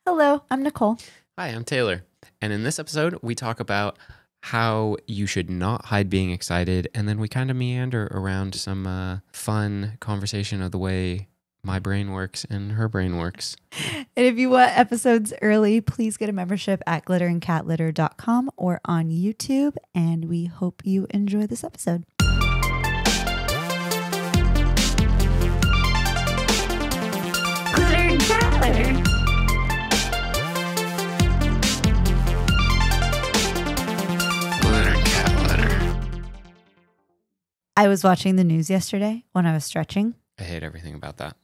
Hello, I'm Nicole. Hi, I'm Taylor. And in this episode, we talk about how you should not hide being excited. And then we kind of meander around some fun conversation of the way my brain works and her brain works. And if you want episodes early, please get a membership at glitterandcatlitter.com or on YouTube. And we hope you enjoy this episode. Glitter and cat litter. I was watching the news yesterday when I was stretching. I hate everything about that.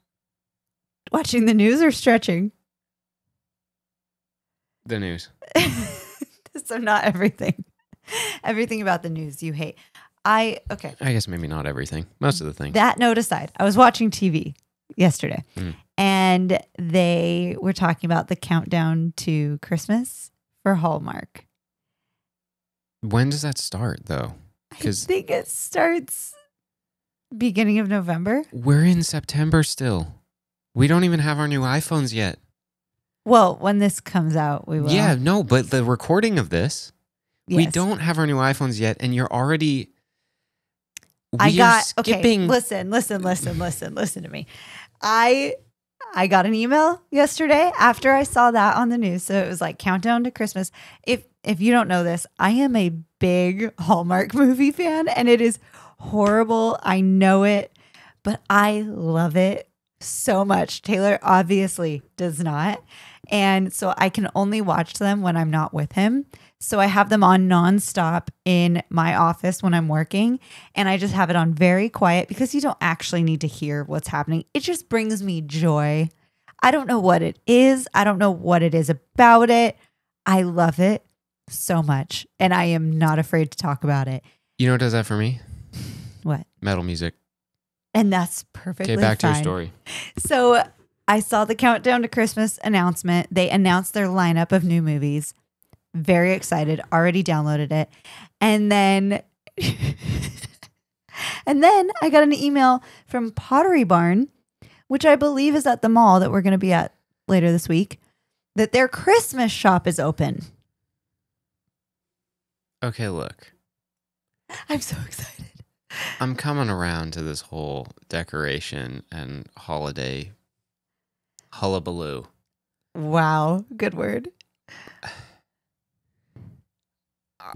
Watching the news or stretching? The news. So not everything. Everything about the news you hate. I guess maybe not everything. Most of the things. That note aside, I was watching TV yesterday and they were talking about the countdown to Christmas for Hallmark. When does that start, though? I think it starts beginning of November. We're in September still. We don't even have our new iPhones yet. Well, when this comes out, we will. Yeah, no, but the recording of this, we Yes. don't have our new iPhones yet, and you're already... Okay, listen to me. I got an email yesterday after I saw that on the news. So it was like countdown to Christmas. If you don't know this, I am a big Hallmark movie fan and it is horrible. I know it, but I love it so much. Taylor obviously does not. And so I can only watch them when I'm not with him. So I have them on nonstop in my office when I'm working. And I just have it on very quiet because you don't actually need to hear what's happening. It just brings me joy. I don't know what it is. I don't know what it is about it. I love it so much. And I am not afraid to talk about it. You know what does that for me? What? Metal music. And that's perfectly Okay, back to your fine. story. So I saw the countdown to Christmas announcement. They announced their lineup of new movies. Very excited. Already downloaded it. And then I got an email from Pottery Barn, which I believe is at the mall that we're going to be at later this week, that their Christmas shop is open. Okay, look. I'm so excited. I'm coming around to this whole decoration and holiday hullabaloo. Wow. Good word.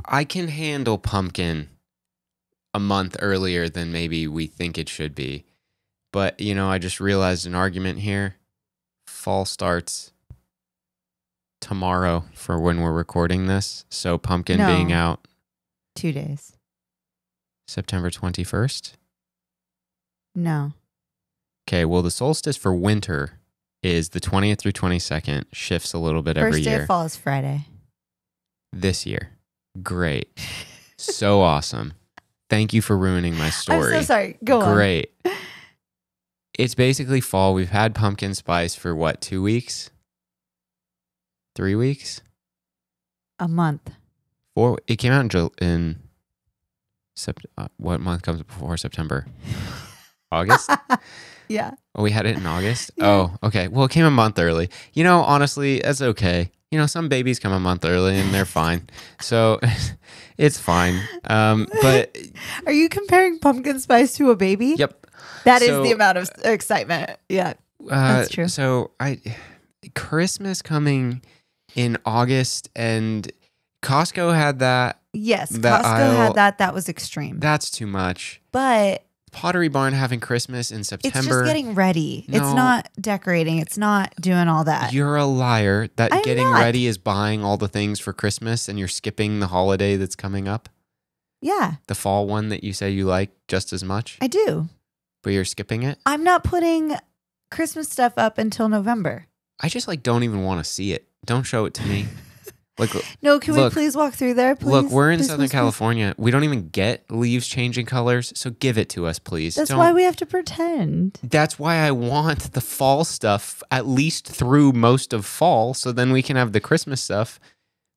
I can handle pumpkin a month earlier than maybe we think it should be. But, I just realized an argument here. Fall starts tomorrow for when we're recording this. So pumpkin No. being out 2 days. September 21st. No. Okay, well, the solstice for winter is the 20th through 22nd. Shifts a little bit every First day year. of fall is Friday. This year. Great. So awesome. Thank you for ruining my story. I'm so sorry. Go on. Great. It's basically fall. We've had pumpkin spice for what, 2 weeks? 3 weeks? A month. 4. It came out in what month comes before September? August? Yeah. Oh, we had it in August? Yeah. Oh, okay. Well, it came a month early. Honestly, that's okay. Some babies come a month early and they're fine. So it's fine. But Are you comparing pumpkin spice to a baby? yep. That is So, the amount of excitement. Yeah. That's true. So Christmas coming in August and Costco had that. Yes. that Costco aisle- had that. That was extreme. That's too much. But Pottery Barn having Christmas in September. it's just getting ready. It's No. not decorating. It's not doing all that. You're a liar that I'm getting not. ready is buying all the things for Christmas and you're skipping the holiday that's coming up. Yeah, The fall one that you say you like just as much, I do. but you're skipping it. I'm not putting Christmas stuff up until November. I just don't even want to see it. Don't show it to me. No, can we Look, please walk through there, please? Look, we're in Please, Southern please, please. California. We don't even get leaves changing colors, so give it to us, please. That's why we have to pretend. That's why I want the fall stuff at least through most of fall, so then we can have the Christmas stuff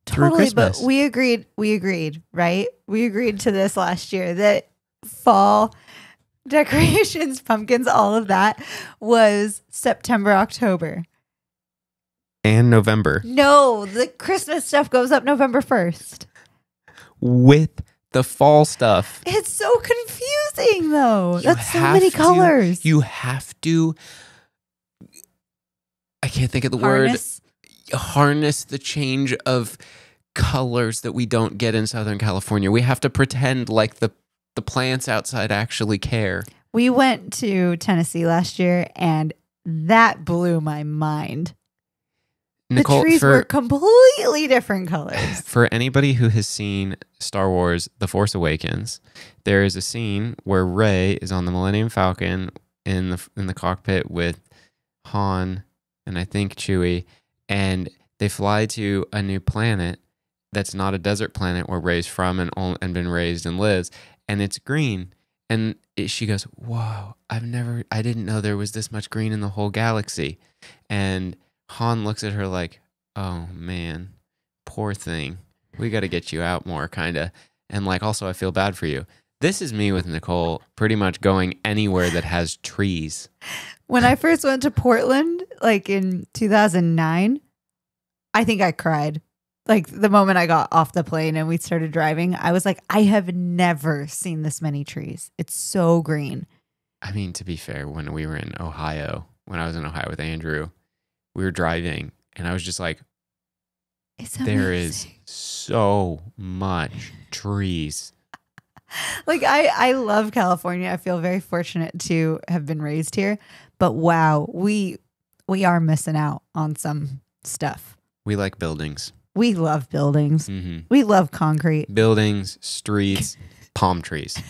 through Totally, Christmas. but we agreed, right? We agreed to this last year that fall decorations, pumpkins, all of that was September, October. and November No, the Christmas stuff goes up November 1st. with the fall stuff. It's so confusing, though. You That's so have many to- colors. You have to, I can't think of the Harness. word, harness the change of colors that we don't get in Southern California. We have to pretend like the plants outside actually care. We went to Tennessee last year, and that blew my mind. Nicole, the trees were completely different colors. for anybody who has seen Star Wars The Force Awakens, there is a scene where Rey is on the Millennium Falcon in the cockpit with Han and I think Chewie, and they fly to a new planet that's not a desert planet where Rey's from and been raised and lives, and it's green. And she goes, "Whoa, I didn't know there was this much green in the whole galaxy." And Han looks at her like, "Oh man, poor thing. We got to get you out more, kind of." And like, also, I feel bad for you. This is me with Nicole pretty much going anywhere that has trees. When I first went to Portland, like in 2009, I think I cried. Like the moment I got off the plane and we started driving, I was like, I have never seen this many trees. It's so green. I mean, to be fair, when we were in Ohio, when I was in Ohio with Andrew, we were driving and I was just like, It's there is amazing. so much trees. Like I love California. I feel very fortunate to have been raised here. But wow, we are missing out on some stuff. We like buildings. We love buildings. Mm-hmm. We love concrete. Buildings, streets, palm trees.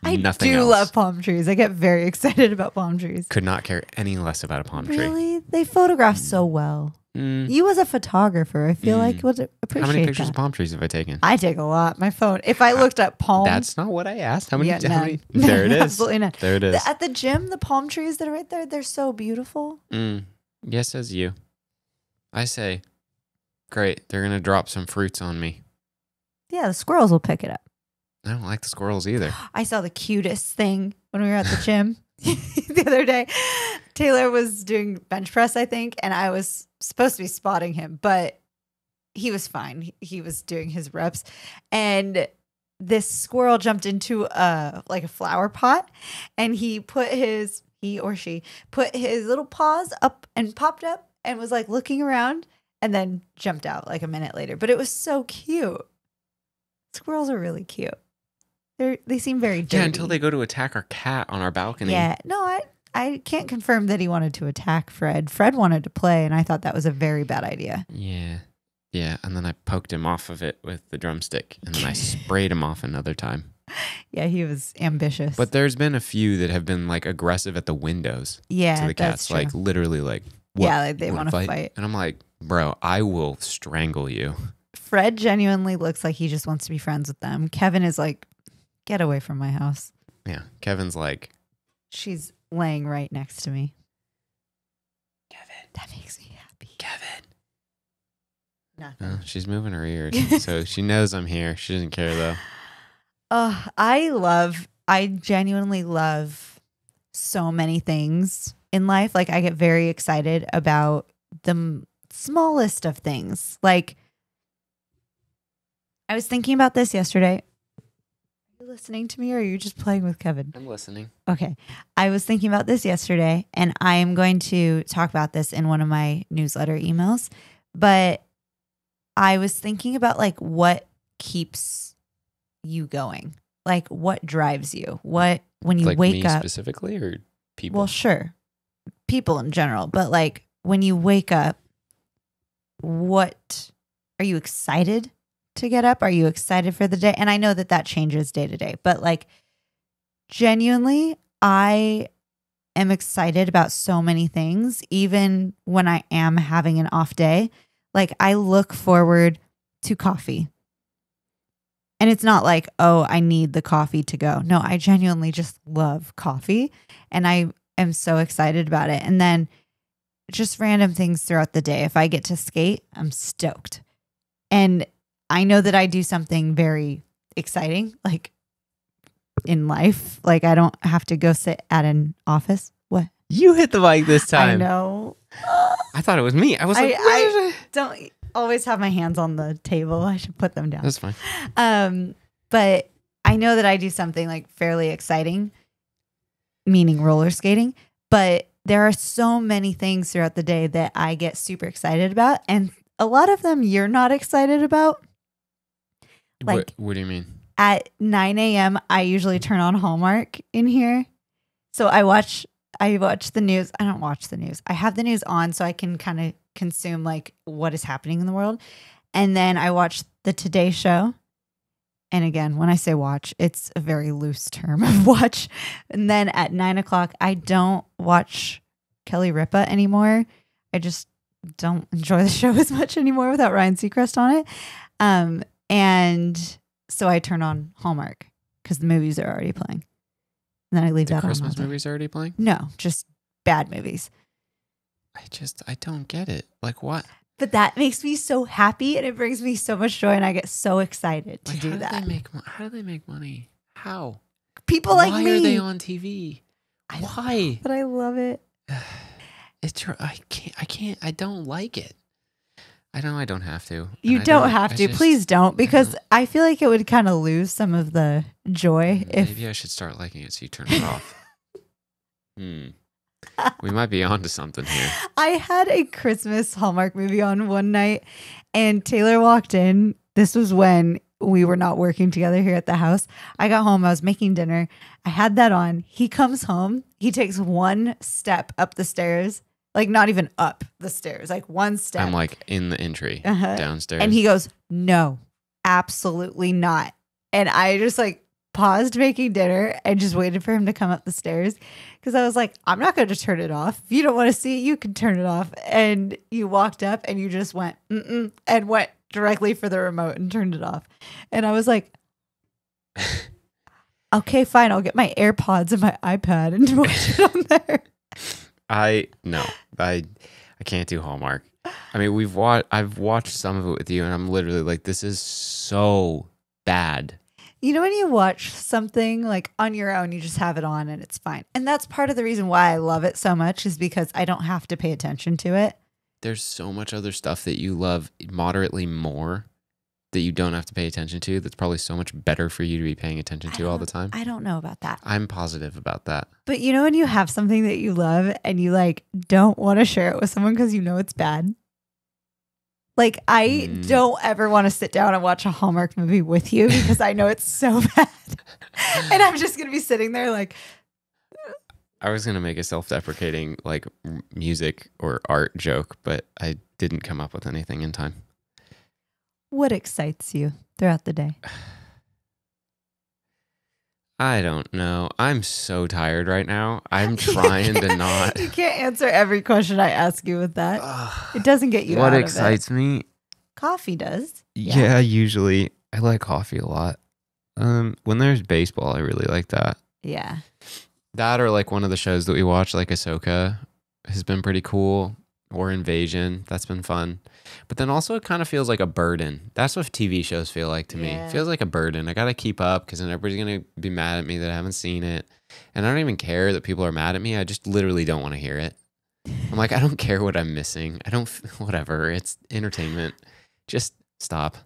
I Nothing do else. love palm trees. I get very excited about palm trees. Could not care any less about a palm tree. Really? They photograph so well. Mm. You as a photographer, I feel like would appreciate How many pictures that. of palm trees have I taken? I take a lot. My phone. If I looked at palm, That's not what I asked. How many? Yeah, how many? none. There it is. Absolutely not. There it is. At the gym, the palm trees that are right there, they're so beautiful. Yes, says you. I say, great. They're gonna drop some fruits on me. Yeah, the squirrels will pick it up. I don't like the squirrels either. I saw the cutest thing when we were at the gym the other day. Taylor was doing bench press, I think, and I was supposed to be spotting him, but he was fine. He was doing his reps, and this squirrel jumped into a flower pot, and he or she put his little paws up and popped up and was like looking around, and then jumped out like a minute later. But it was so cute. Squirrels are really cute. They seem very dirty. Yeah, until they go to attack our cat on our balcony. Yeah, no, I can't confirm that he wanted to attack Fred. Fred wanted to play, and I thought that was a very bad idea. Yeah. Yeah, and then I poked him off of it with the drumstick, and then I sprayed him off another time. Yeah, he was ambitious. But there's been a few that have been like aggressive at the windows yeah, to the that's cats, true. like literally like, what, Yeah, like they wanna wanna fight. And I'm like, bro, I will strangle you. Fred genuinely looks like he just wants to be friends with them. Kevin is like, get away from my house. Yeah, Kevin's like, She's laying right next to me. Kevin, That makes me happy. Kevin. Nothing. Oh, she's moving her ears, so she knows I'm here. She doesn't care though. Oh, I genuinely love so many things in life. Like I get very excited about the smallest of things. Like I was thinking about this yesterday. Are you listening to me or are you just playing with Kevin? I'm listening. Okay. I was thinking about this yesterday and I am going to talk about this in one of my newsletter emails. But I was thinking about like what keeps you going? Like what drives you? What when you Like wake me up specifically, or people? Well, sure. People in general, but like when you wake up, what are you excited to get up? Are you excited for the day? And I know that changes day to day, but like genuinely, I am excited about so many things, even when I am having an off day. Like I look forward to coffee. And it's not like, oh, I need the coffee to go. No, I genuinely just love coffee and I am so excited about it. And then just random things throughout the day. If I get to skate, I'm stoked. And I know that I do something very exciting, like in life. Like I don't have to go sit at an office. What? You hit the mic this time. I know. I thought it was me. I was like, I don't always have my hands on the table. I should put them down. That's fine. But I know that I do something like fairly exciting, meaning roller skating. But there are so many things throughout the day that I get super excited about. And a lot of them you're not excited about. Like, what do you mean? At 9 a.m., I usually turn on Hallmark in here. So I watch the news. I don't watch the news. I have the news on so I can kind of consume like what is happening in the world. And then I watch the Today Show. And again, when I say watch, it's a very loose term of watch. And then at 9 o'clock, I don't watch Kelly Ripa anymore. I just don't enjoy the show as much anymore without Ryan Seacrest on it. And so I turn on Hallmark because the movies are already playing. And then I leave The that on. Christmas movies already playing? No, just bad movies. I don't get it. Like what? But that makes me so happy and it brings me so much joy and I get so excited to do that. How do they make money? How? People like me. Why are they on TV? Why? But I love it. I don't like it. I know I don't have to. You don't have to. Please don't, because I feel like it would kind of lose some of the joy. Maybe I should start liking it so you turn it off. We might be onto something here. I had a Christmas Hallmark movie on one night and Taylor walked in. This was when we were not working together here at the house. I got home. I was making dinner. I had that on. He comes home. He takes one step up the stairs. Like not even up the stairs, like one step. I'm like in the entry downstairs. And he goes, no, absolutely not. And I just like paused making dinner and just waited for him to come up the stairs. Because I was like, I'm not going to turn it off. If you don't want to see it, you can turn it off. And you walked up and you just went, and went directly for the remote and turned it off. And I was like, okay, fine. I'll get my AirPods and my iPad and watch it on there. I can't do Hallmark. I mean, I've watched some of it with you, and I'm literally like, this is so bad. You know, when you watch something like on your own, you just have it on and it's fine. And that's part of the reason why I love it so much is because I don't have to pay attention to it. There's so much other stuff that you love moderately more that you don't have to pay attention to. That's probably so much better for you to be paying attention to all the time. I don't know about that. I'm positive about that. But you know when you have something that you love and you like don't want to share it with someone because you know it's bad? Like I don't ever want to sit down and watch a Hallmark movie with you because I know it's so bad. And I'm just going to be sitting there like. I was going to make a self-deprecating like music or art joke, but I didn't come up with anything in time. What excites you throughout the day? I don't know. I'm so tired right now. I'm trying to not. You can't answer every question I ask you with that. It doesn't get you out of it. What excites me? Coffee does. Yeah, usually. I like coffee a lot. When there's baseball, I really like that. Yeah. That or like one of the shows that we watch, like Ahsoka, has been pretty cool. Or Invasion. That's been fun. But then also it kind of feels like a burden. That's what TV shows feel like to me. It feels like a burden. I got to keep up because then everybody's going to be mad at me that I haven't seen it. And I don't even care that people are mad at me. I just literally don't want to hear it. I'm like, I don't care what I'm missing. Whatever. It's entertainment. Just stop,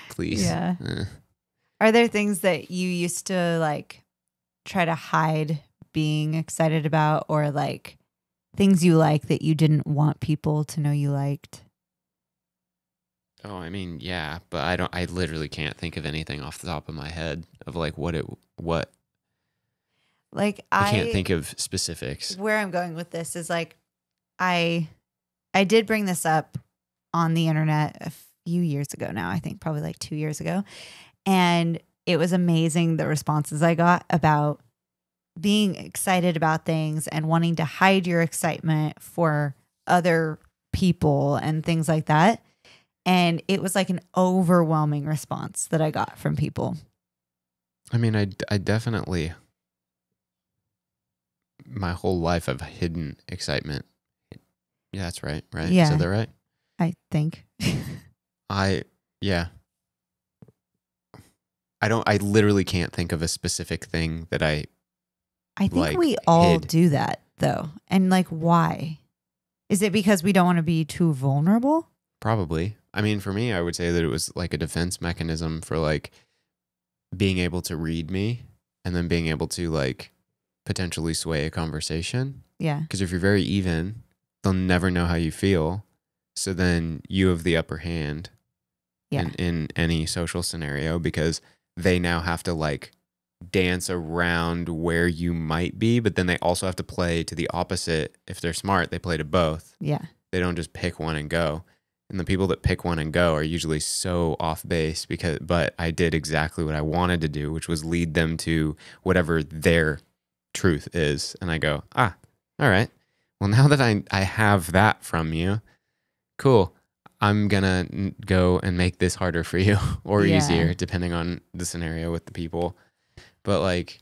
please. Yeah. Are there things that you used to like try to hide being excited about or like things you like that you didn't want people to know you liked? Oh, I mean, yeah, but I literally can't think of anything off the top of my head of like what. Like I can't think of specifics. Where I'm going with this is like, I did bring this up on the internet a few years ago now, I think probably like 2 years ago. And it was amazing the responses I got about being excited about things and wanting to hide your excitement for other people and things like that. And it was like an overwhelming response that I got from people. I mean, I definitely, my whole life I've hidden excitement. Yeah, that's right. Right? Yeah. Is that right? I think. Yeah. I literally can't think of a specific thing that I think like, we all hid. do that though? And like, why? Is it because we don't want to be too vulnerable? Probably. I mean, for me, I would say that it was like a defense mechanism for like being able to read me and then being able to like potentially sway a conversation. Yeah. Because if you're very even, they'll never know how you feel. So then you have the upper hand Yeah. in any social scenario because they now have to like dance around where you might be, but then they also have to play to the opposite. If they're smart, they play to both. Yeah. They don't just pick one and go. And the people that pick one and go are usually so off base but I did exactly what I wanted to do, which was lead them to whatever their truth is. And I go, all right. Well, now that I have that from you, cool. I'm going to go and make this harder for you or Yeah. easier, depending on the scenario with the people. But like,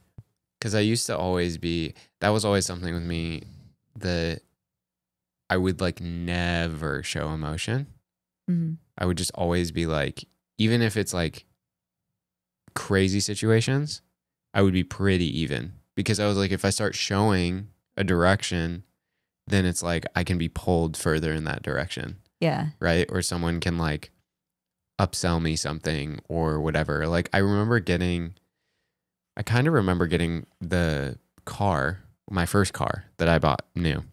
because I used to always be, that was always something with me that I would like never show emotion. Mhm. I would just always be like, even if it's like crazy situations, I would be pretty even because I was like, if I start showing a direction, then it's like I can be pulled further in that direction. Yeah. Right. Or someone can like upsell me something or whatever. Like I kind of remember getting the car, my first car that I bought new.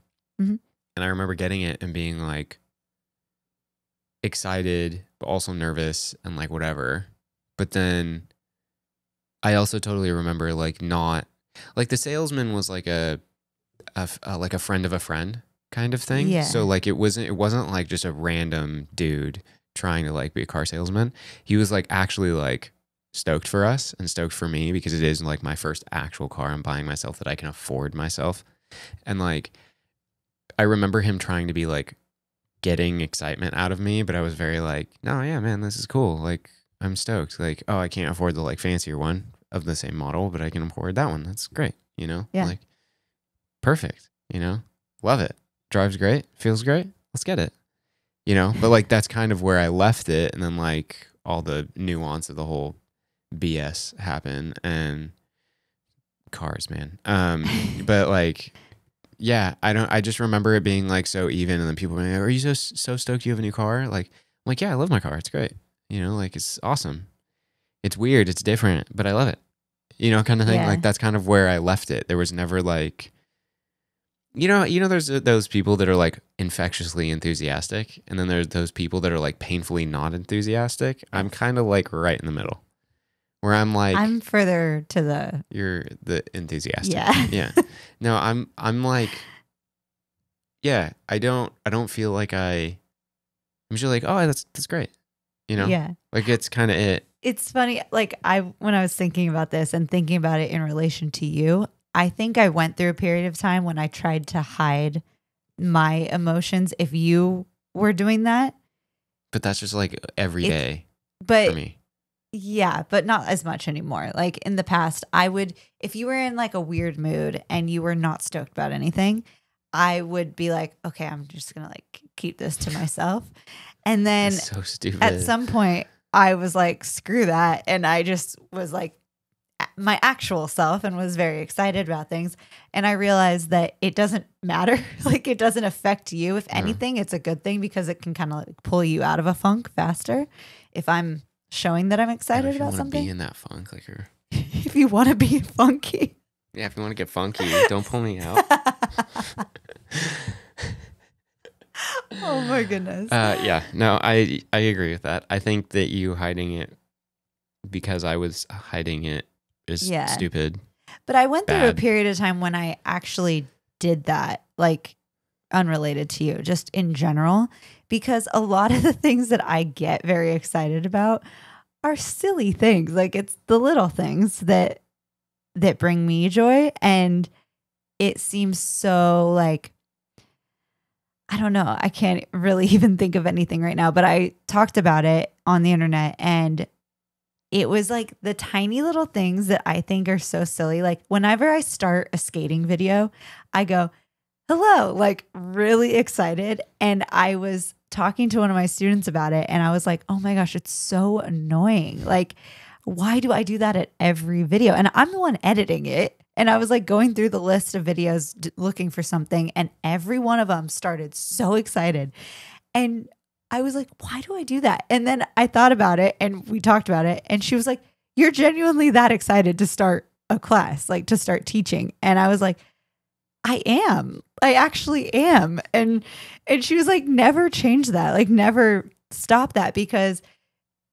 Mhm. And I remember getting it and being like excited, but also nervous and like whatever. But then I also totally remember like not like the salesman was like a like a friend of a friend kind of thing. Yeah. So like it wasn't like just a random dude trying to like be a car salesman. He was like actually like stoked for us and stoked for me because it is like my first actual car I'm buying myself that I can afford myself. And like I remember him trying to be like getting excitement out of me, but I was very like, no, yeah, man, this is cool. Like I'm stoked. Like, oh, I can't afford the like fancier one of the same model, but I can afford that one. That's great. You know? Yeah. Like perfect. You know? Love it. Drives great. Feels great. Let's get it. You know? But like that's kind of where I left it. And then like all the nuance of the whole BS happened and cars, man. But like, yeah, I just remember it being like so even. And then people being like, are you so stoked you have a new car? Like, I'm like, yeah, I love my car. It's great. You know, like it's awesome. It's weird. It's different, but I love it. You know, kind of thing. Yeah. Like that's kind of where I left it. There was never like, you know, there's those people that are like infectiously enthusiastic. And then there's those people that are like painfully not enthusiastic. I'm kind of like right in the middle where I'm like, I'm further to the. you're the enthusiastic. Yeah. Yeah. No, I'm like, yeah, I don't feel like I'm usually like, oh, that's great. You know? Yeah. Like it's kind of it. It's funny. Like when I was thinking about this and thinking about it in relation to you, I think I went through a period of time when I tried to hide my emotions if you were doing that. But that's just like every day But for me. yeah, but not as much anymore. Like in the past, I would, if you were in like a weird mood and you were not stoked about anything, I would be like, okay, I'm just going to like keep this to myself. And then That's so stupid. at some point I was like, screw that. And I just was like my actual self and was very excited about things. And I realized that it doesn't matter. Like it doesn't affect you. If anything, it's a good thing because it can kind of like pull you out of a funk faster. If I'm showing that I'm excited if you about wanna something. be in that funk, like you're, If you want to be funky. yeah, if you want to get funky, don't pull me out. Oh my goodness. Yeah, no, I agree with that. I think that you hiding it because I was hiding it is Yeah. stupid. But I went through a bad. period of time when I actually did that, like unrelated to you, just in general, because a lot of the things that I get very excited about are silly things. Like it's the little things that bring me joy. And it seems so like, I don't know. I can't really even think of anything right now, but I talked about it on the internet and it was like the tiny little things that I think are so silly. Like whenever I start a skating video, I go, hello, like really excited. And I was talking to one of my students about it and I was like, oh my gosh, it's so annoying. Like, why do I do that at every video? And I'm the one editing it. And I was like going through the list of videos looking for something, and every one of them started so excited. And I was like, why do I do that? And then I thought about it and we talked about it. And she was like, you're genuinely that excited to start a class, like to start teaching. And I was like, I am. I actually am. And she was like, never change that. Like never stop that, because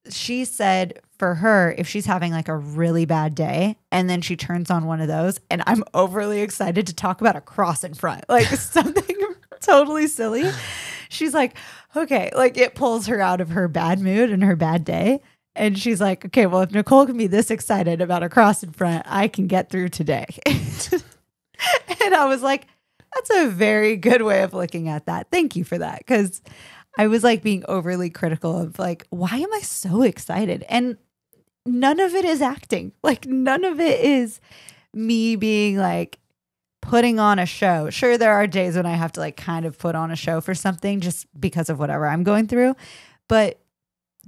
she said for her, if she's having like a really bad day and then she turns on one of those and I'm overly excited to talk about a cross in front, like something totally silly, she's like, okay, like it pulls her out of her bad mood and her bad day. And she's like, okay, well, if Nicole can be this excited about a cross in front, I can get through today. And I was like, that's a very good way of looking at that. Thank you for that. Because I was like being overly critical of like, why am I so excited? And none of it is acting. Like none of it is me being like putting on a show. Sure, there are days when I have to like kind of put on a show for something just because of whatever I'm going through. But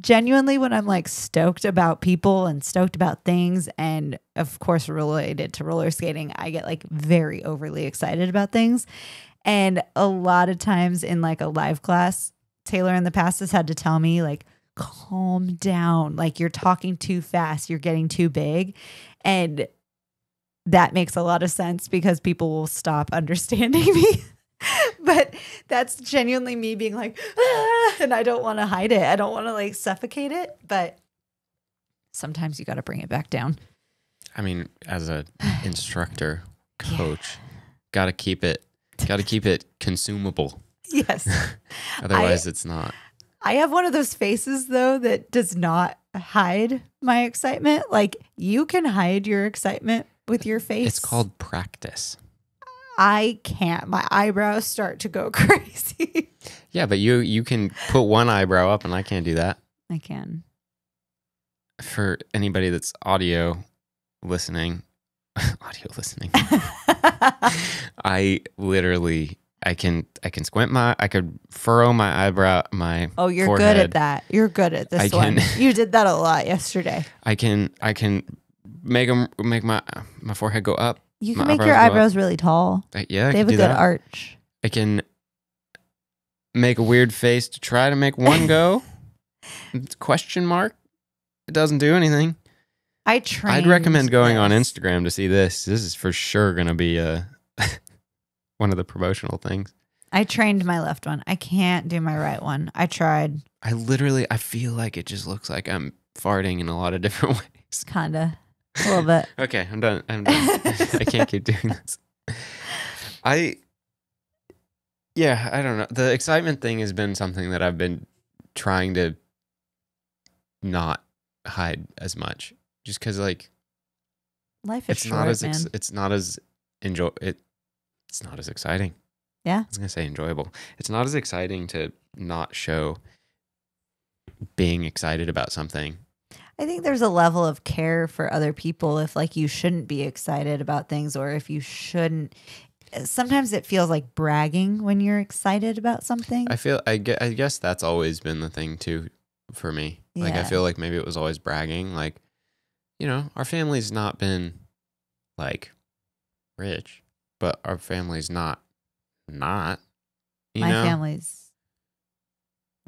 genuinely, when I'm like stoked about people and stoked about things, and of course related to roller skating, I get like very overly excited about things. And a lot of times in like a live class, Taylor in the past has had to tell me like, calm down. Like you're talking too fast. You're getting too big. And that makes a lot of sense because people will stop understanding me. But that's genuinely me being like, and I don't want to hide it. I don't want to like suffocate it. But sometimes you got to bring it back down. I mean, as a instructor, coach, got to keep it consumable. Yes. Otherwise, it's not. I have one of those faces, though, that does not hide my excitement. Like, you can hide your excitement with your face. It's called practice. I can't. My eyebrows start to go crazy. Yeah, but you can put one eyebrow up, and I can't do that. I can. For anybody that's audio listening, I literally... I can squint I could furrow my eyebrow, my Oh, you're forehead. good at that. You're good at this one. You did that a lot yesterday. I can make my forehead go up. You can make your eyebrows really tall. Yeah, they have a good arch. I can make a weird face to try to make one go. Question mark. It doesn't do anything. I'd recommend going on Instagram to see this. This is for sure going to be one of the promotional things. I trained my left one. I can't do my right one. I tried. I feel like it just looks like I'm farting in a lot of different ways. Kinda. A little bit. Okay, I'm done. I can't keep doing this. I don't know. The excitement thing has been something that I've been trying to not hide as much. Just because like life is short, man. It's not as It's not as exciting. Yeah. I was going to say enjoyable. It's not as exciting to not show being excited about something. I think there's a level of care for other people if like you shouldn't be excited about things, or if you shouldn't. Sometimes it feels like bragging when you're excited about something. I guess that's always been the thing too for me. Like I feel like maybe it was always bragging. Like, you know, our family's not been like rich. But our family's not, you My know? family's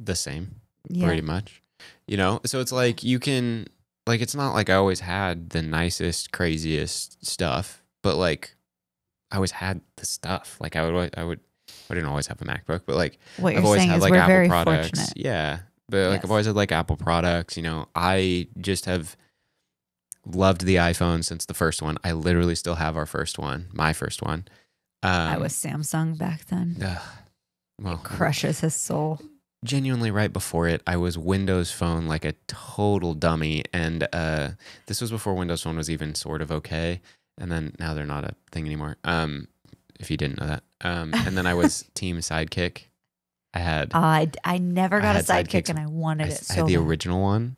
the same, pretty much. You know? So it's like you can, like, it's not like I always had the nicest, craziest stuff, but like I always had the stuff. Like I didn't always have a MacBook, but like what I've you're always saying had is like we're Apple very products. fortunate. Yeah. But like I've always had like Apple products, you know. I just have loved the iPhone since the first one. I literally still have my first one. I was Samsung back then. Well, it crushes his soul. Genuinely, right before it, I was Windows Phone like a total dummy. And this was before Windows Phone was even sort of okay. And then now they're not a thing anymore. If you didn't know that. And then I was Team Sidekick. I never got a Sidekick, and I wanted it so I had the bad. original one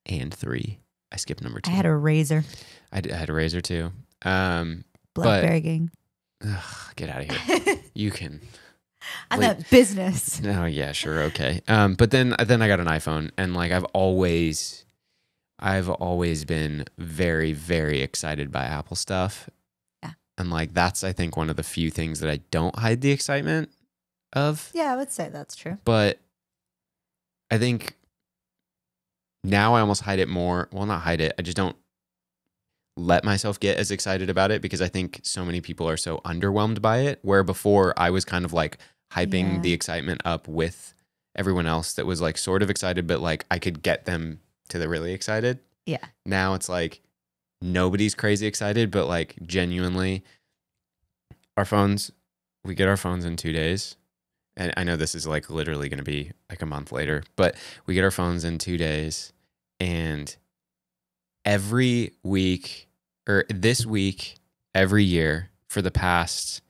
and 3. I skipped number 2. I had a Razor. I had a Razor too. BlackBerry gang. Get out of here. You can. I'm that business. No, yeah, sure, okay. But then I got an iPhone, and like I've always been very, very excited by Apple stuff. Yeah. And like, that's, I think, one of the few things that I don't hide the excitement of. Yeah, I would say that's true. But I think now I almost hide it more. Well, not hide it. I just don't let myself get as excited about it because I think so many people are so underwhelmed by it. Where before I was kind of like hyping Yeah. the excitement up with everyone else that was like sort of excited, but like I could get them to the really excited. Yeah. Now it's like nobody's crazy excited, but like genuinely we get our phones in 2 days. And I know this is like literally going to be like a month later, but we get our phones in 2 days, and every week or this week, every year for the past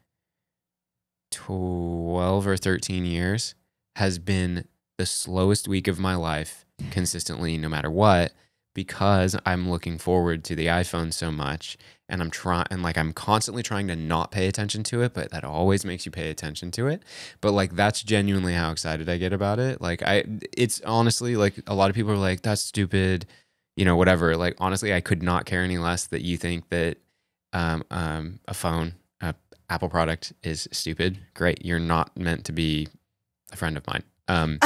12 or 13 years has been the slowest week of my life consistently, no matter what, because I'm looking forward to the iPhone so much, and I'm constantly trying to not pay attention to it, but that always makes you pay attention to it. But like, that's genuinely how excited I get about it. Like it's honestly like a lot of people are like, that's stupid, whatever. Like, honestly, I could not care any less that you think that a phone, Apple product is stupid. Great. You're not meant to be a friend of mine.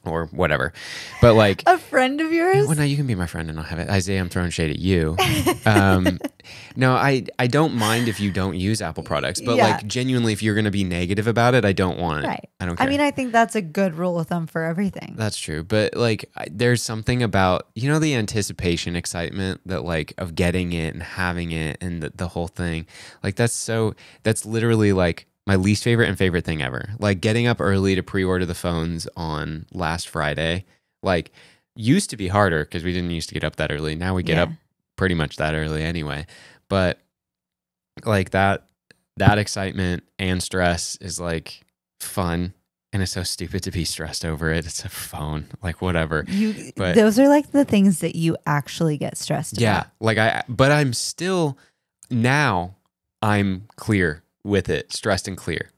Or whatever. But like, A friend of yours? well, no, you can be my friend and I'll have it. Isaiah, I'm throwing shade at you. No, I don't mind if you don't use Apple products, but Yeah. like genuinely, if you're going to be negative about it, I don't want it. Right. I don't care. I mean, I think that's a good rule of thumb for everything. That's true. But like, there's something about, the anticipation excitement that like of getting it and having it and the whole thing. Like that's literally like my least favorite and favorite thing ever. Like getting up early to pre-order the phones on last Friday, like used to be harder because we didn't used to get up that early. Now we get up pretty much that early anyway. But like that excitement and stress is like fun, and it's so stupid to be stressed over it. It's a phone, like whatever. But those are like the things that you actually get stressed yeah, about. like but I'm still, now I'm clear with it, stressed and clear.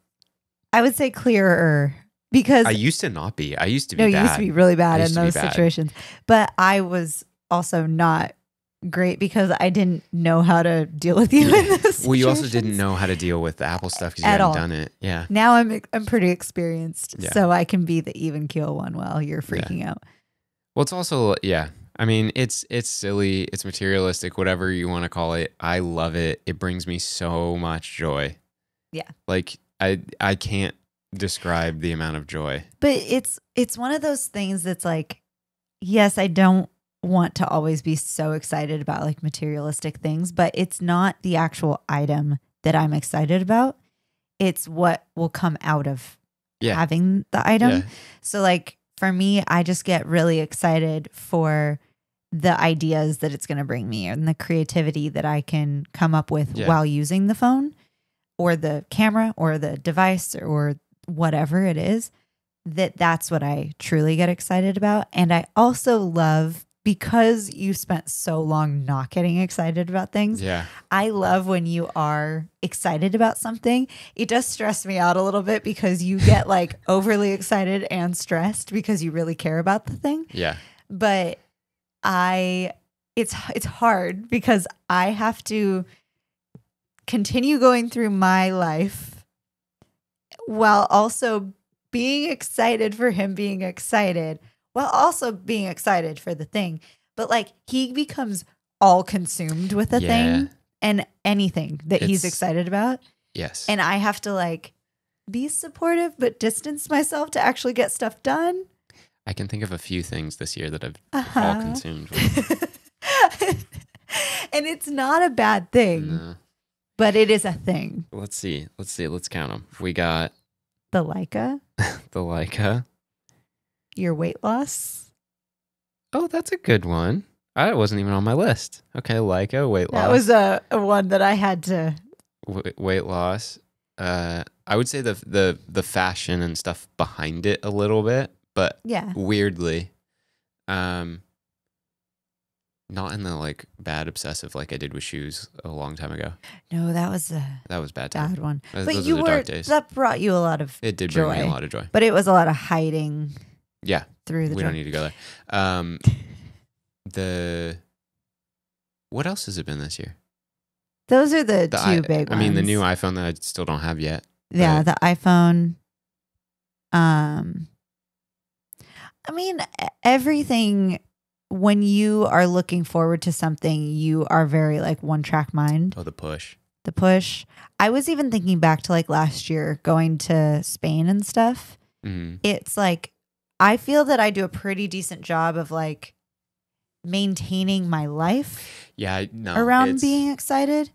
I would say clearer because I used to not be. I used to be you bad. used to be really bad I in used to be those bad. situations. But I was also not great because I didn't know how to deal with you in those situations. Well, you also didn't know how to deal with the Apple stuff because you At hadn't all. done it. Yeah. Now I'm pretty experienced, Yeah. so I can be the even keel one while you're freaking out. Well, it's also, yeah. I mean, it's silly. It's materialistic, whatever you want to call it. I love it. It brings me so much joy. Yeah. Like I can't describe the amount of joy. But it's one of those things that's like, yes, I don't want to always be so excited about like materialistic things, but it's not the actual item that I'm excited about. It's what will come out of Yeah. having the item. Yeah. So like for me, I just get really excited for the ideas that it's going to bring me and the creativity that I can come up with Yeah. while using the phone or the camera or the device or whatever it is. That's what I truly get excited about. And I also love, because you spent so long not getting excited about things, Yeah. I love when you are excited about something. It does stress me out a little bit because you get like overly excited and stressed because you really care about the thing. Yeah. But it's hard because I have to continue going through my life while also being excited for him being excited, while also being excited for the thing. But like he becomes all consumed with the Yeah. thing and anything that he's It's- excited about. Yes. And I have to like be supportive but distance myself to actually get stuff done. I can think of a few things this year that I've all Uh-huh. consumed with. And it's not a bad thing, No. but it is a thing. Let's see. Let's count them. We got The Leica, the Leica. your weight loss. Oh, that's a good one. It wasn't even on my list. Okay, Leica, weight loss. That was a one that I had to. Weight loss. I would say the fashion and stuff behind it a little bit, but Yeah. weirdly, not in the like bad obsessive like I did with shoes a long time ago. No, that was a That was bad time. bad one. Those But are you the were, dark days. that brought you a lot of It did bring me a joy. lot of joy. But it was a lot of hiding Yeah, through the we joy. don't need to go there. What else has it been this year? Those are the two big I ones. mean, the new iPhone that I still don't have yet. Yeah, but- the iPhone. I mean, everything, when you are looking forward to something, you are very like one track mind. Oh, the push. The push. I was even thinking back to like last year going to Spain and stuff. Mm-hmm. It's like, I feel that I do a pretty decent job of like maintaining my life Yeah, no. around it's- being excited.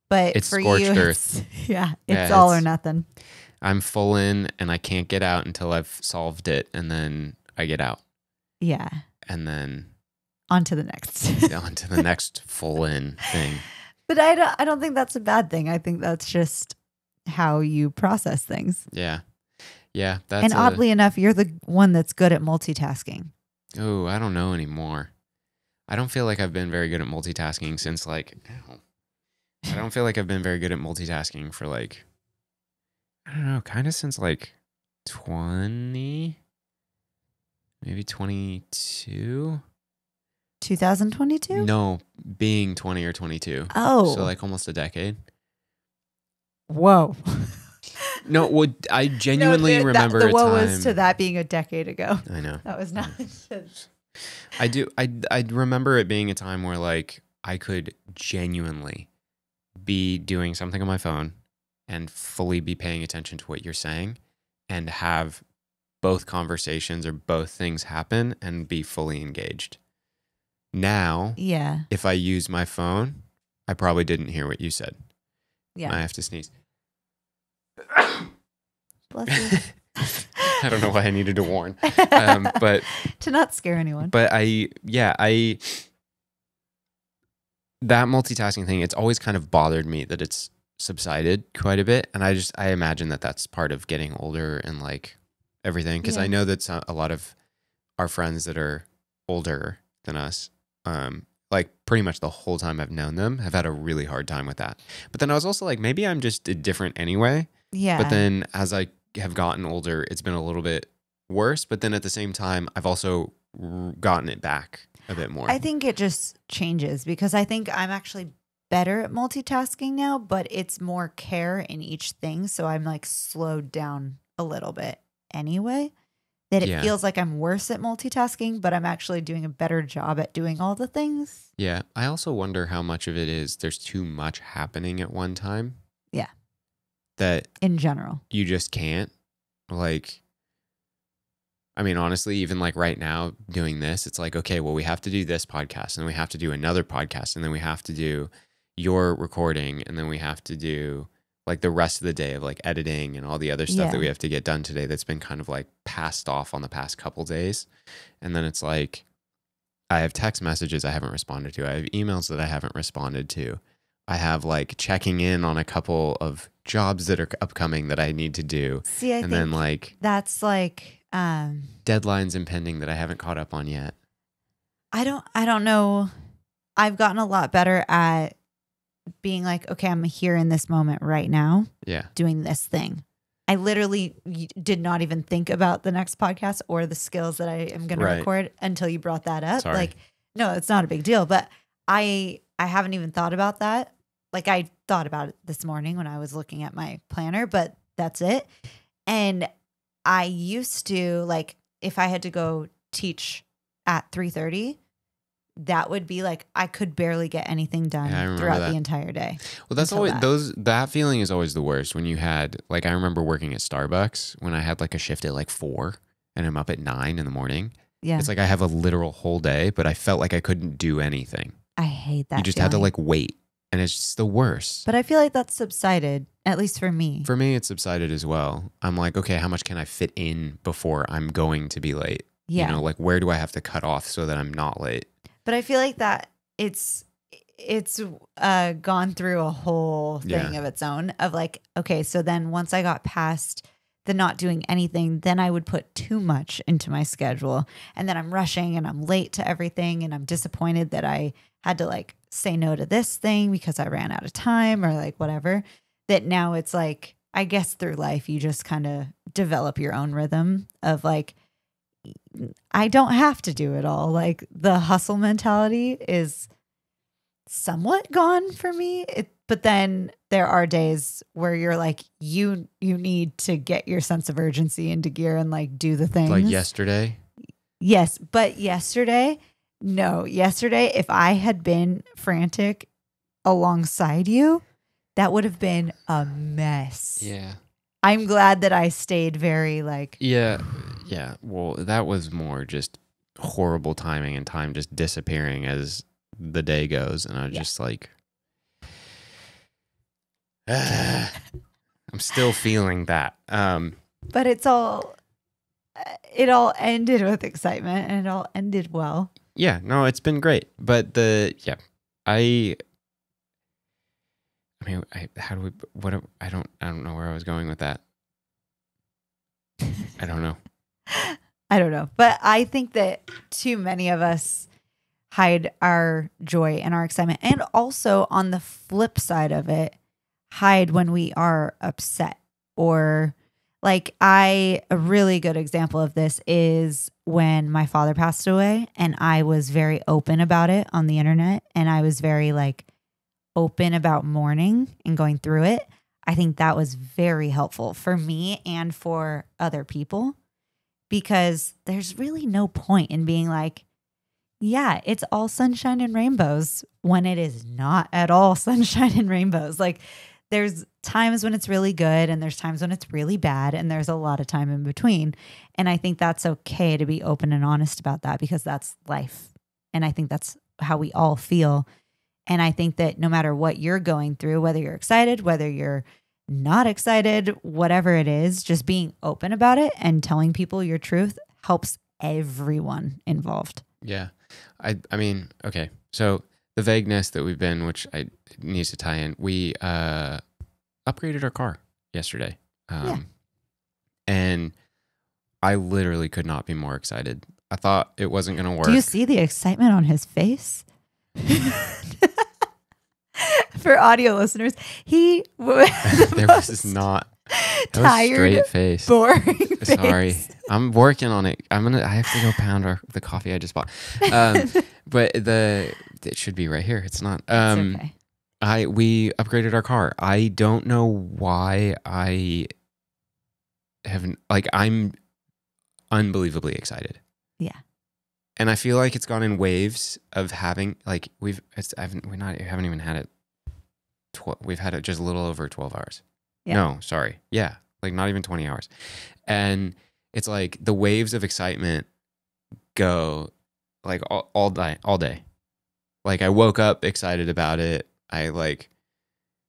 But It's for scorched you, earth. it's Yeah, all or it's- nothing. I'm full in and I can't get out until I've solved it. And then I get out. Yeah. And then On to the next. on to the next full in thing. But I don't think that's a bad thing. I think that's just how you process things. Yeah. Yeah. That's And oddly enough, you're the one that's good at multitasking. Oh, I don't know anymore. I don't feel like I've been very good at multitasking since like, ow. I don't feel like I've been very good at multitasking for like, I don't know, kind of since like 20, maybe 22. 2022? No, being 20 or 22. Oh. So like almost a decade. Whoa. No, well, I genuinely remember the a woe time. was to that being a decade ago. I know. That was not. I do. I remember it being a time where like I could genuinely be doing something on my phone and fully be paying attention to what you're saying and have both conversations or both things happen and be fully engaged. Now, Yeah. if I use my phone, I probably didn't hear what you said. Yeah. I have to sneeze. Bless you. I don't know why I needed to warn. But to not scare anyone. But that multitasking thing, it's always kind of bothered me that it's subsided quite a bit. And I imagine that that's part of getting older and like everything. Cause I Yeah. know that a lot of our friends that are older than us, like pretty much the whole time I've known them have had a really hard time with that. But then I was also like, maybe I'm just different anyway. Yeah. But then as I have gotten older, it's been a little bit worse. But then at the same time, I've also gotten it back a bit more. I think it just changes because I think I'm actually better at multitasking now, but it's more care in each thing. So I'm like slowed down a little bit anyway. That it Yeah. feels like I'm worse at multitasking, but I'm actually doing a better job at doing all the things. Yeah. I also wonder how much of it is there's too much happening at one time. Yeah. That In general. you just can't. Like, I mean, honestly, even like right now doing this, it's like, okay, well, we have to do this podcast and then we have to do another podcast and then we have to do your recording and then we have to do like the rest of the day of like editing and all the other stuff Yeah. that we have to get done today that's been kind of like passed off on the past couple days. And then it's like, I have text messages I haven't responded to. I have emails that I haven't responded to. I have like checking in on a couple of jobs that are upcoming that I need to do. See, I And think then like that's like deadlines impending that I haven't caught up on yet. I don't know. I've gotten a lot better at being like, okay, I'm here in this moment right now Yeah. doing this thing. I literally did not even think about the next podcast or the skills that I am going to Right. record until you brought that up. Sorry. Like, no, it's not a big deal, but I haven't even thought about that. Like I thought about it this morning when I was looking at my planner, but that's it. And I used to like, if I had to go teach at 3:30, that would be like, I could barely get anything done Yeah, I remember throughout that. the entire day. Well, that's Until always that. that feeling is always the worst when you had like I remember working at Starbucks when I had like a shift at like 4 and I'm up at 9 in the morning. Yeah. It's like I have a literal whole day, but I felt like I couldn't do anything. I hate that. You just had to feeling. like wait, and it's just the worst. But I feel like that's subsided, at least for me. For me, it's subsided as well. I'm like, okay, how much can I fit in before I'm going to be late? Yeah. You know, like where do I have to cut off so that I'm not late? But I feel like that it's gone through a whole thing Yeah. of its own of like, okay, so then once I got past the not doing anything, then I would put too much into my schedule. And then I'm rushing and I'm late to everything. And I'm disappointed that I had to like say no to this thing because I ran out of time or like whatever. That now it's like, I guess through life, you just kind of develop your own rhythm of like, I don't have to do it all. Like the hustle mentality is somewhat gone for me. But then there are days where you're like, you need to get your sense of urgency into gear and like do the things. Like yesterday. Yes. But yesterday, if I had been frantic alongside you, that would have been a mess. Yeah. I'm glad that I stayed very like. Yeah. Well, that was more just horrible timing and time just disappearing as the day goes. And I was just like, I'm still feeling that. But it all ended with excitement and it all ended well. Yeah, no, it's been great. But I mean, I don't know where I was going with that. I don't know. I don't know. But I think that too many of us hide our joy and our excitement. And also on the flip side of it, hide when we are upset. Or like a really good example of this is when my father passed away and I was very open about it on the internet. And I was very like open about mourning and going through it. I think that was very helpful for me and for other people, because there's really no point in being like, yeah, it's all sunshine and rainbows when it is not at all sunshine and rainbows. Like there's times when it's really good and there's times when it's really bad and there's a lot of time in between. And I think that's okay to be open and honest about that, because that's life. And I think that's how we all feel. And I think that no matter what you're going through, whether you're excited, whether you're not excited, whatever it is, just being open about it and telling people your truth helps everyone involved. Yeah. I mean, okay. So the vagueness that we've been, which needs to tie in, we upgraded our car yesterday. And I literally could not be more excited. I thought it wasn't going to work. Do you see the excitement on his face? For audio listeners, he there was not tired, straight face, boring face. Sorry, I'm working on it. I have to go pound the coffee I just bought. But it should be right here. It's not. It's okay. We upgraded our car. I don't know why I haven't. Like, I'm unbelievably excited. Yeah. And I feel like it's gone in waves of having like we haven't even had it. We've had it just a little over 12 hours. Yeah. No, sorry. Yeah, like not even 20 hours. And it's like the waves of excitement go like all day. Like I woke up excited about it. I like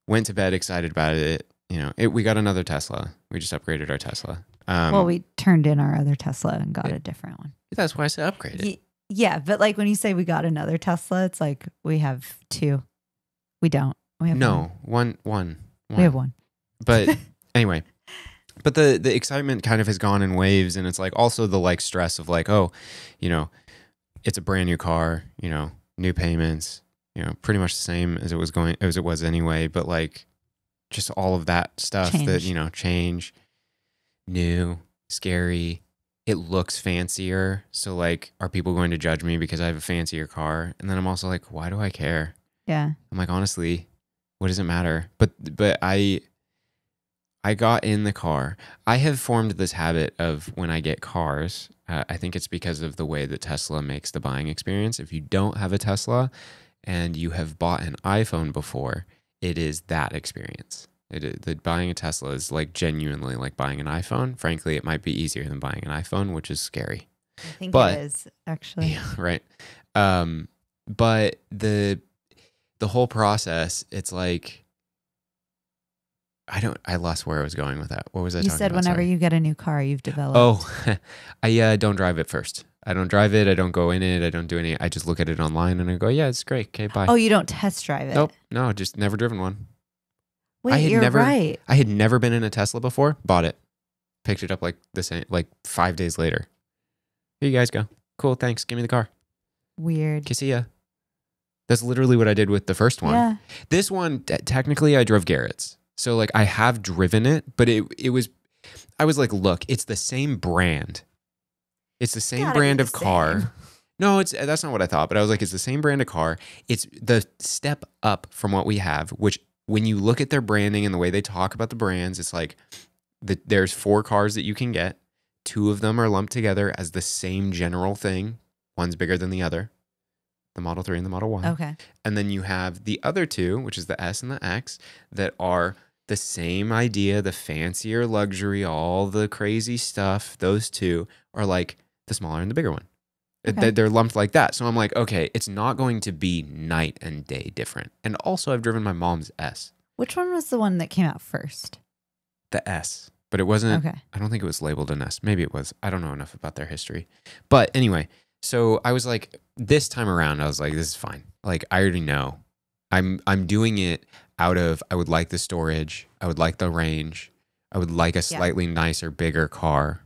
went to bed excited about it. You know, we got another Tesla. We just upgraded our Tesla. Well, we turned in our other Tesla and got a different one. That's why I said upgrade it. Yeah, but like when you say we got another Tesla, it's like we have two. We don't. We have one. We have one. But anyway, but the excitement kind of has gone in waves, and it's like also the like stress of like, oh, you know, it's a brand new car, you know, new payments, you know, pretty much the same as it was anyway, but like just all of that stuff that, you know, change, new, scary. It looks fancier. So like, are people going to judge me because I have a fancier car? And then I'm also like, why do I care? Yeah. I'm like, honestly, what does it matter? But I got in the car. I have formed this habit of when I get cars, I think it's because of the way that Tesla makes the buying experience. If you don't have a Tesla and you have bought an iPhone before, it is that experience. Buying a Tesla is like genuinely like buying an iPhone. Frankly, it might be easier than buying an iPhone, which is scary. I think it is, actually. Yeah, right. But the whole process, it's like, I lost where I was going with that. What was I talking about? You said whenever you get a new car, you've developed. Oh, I don't drive it first. I don't drive it. I don't go in it. I don't do any. I just look at it online and I go, yeah, it's great. Okay, bye. Oh, you don't test drive it? Nope. No, just never driven one. Wait, you're right. I had never been in a Tesla before. Bought it. Picked it up like 5 days later. Here you guys go. Cool, thanks. Give me the car. Weird. See ya. That's literally what I did with the first one. Yeah. This one, technically, I drove Garrett's. So, like, I have driven it, but I was like, look, it's the same brand. It's the same brand of car. No, that's not what I thought, but I was like, it's the same brand of car. It's the step up from what we have, which when you look at their branding and the way they talk about the brands, it's like there's 4 cars that you can get. 2 of them are lumped together as the same general thing. One's bigger than the other, the Model 3 and the Model Y. Okay. And then you have the other 2, which is the S and the X, that are the same idea, the fancier luxury, all the crazy stuff. Those 2 are like the smaller and the bigger one. Okay. They're lumped like that. So I'm like, okay, it's not going to be night and day different. And also, I've driven my mom's S, Which one was the one that came out first? the S, but it wasn't, Okay. I don't think it was labeled an S. Maybe it was. I don't know enough about their history. But anyway, so I was like, this time around, I was like, this is fine. Like, I already know. I'm doing it out of, I would like the storage. I would like the range. I would like a slightly nicer, bigger car.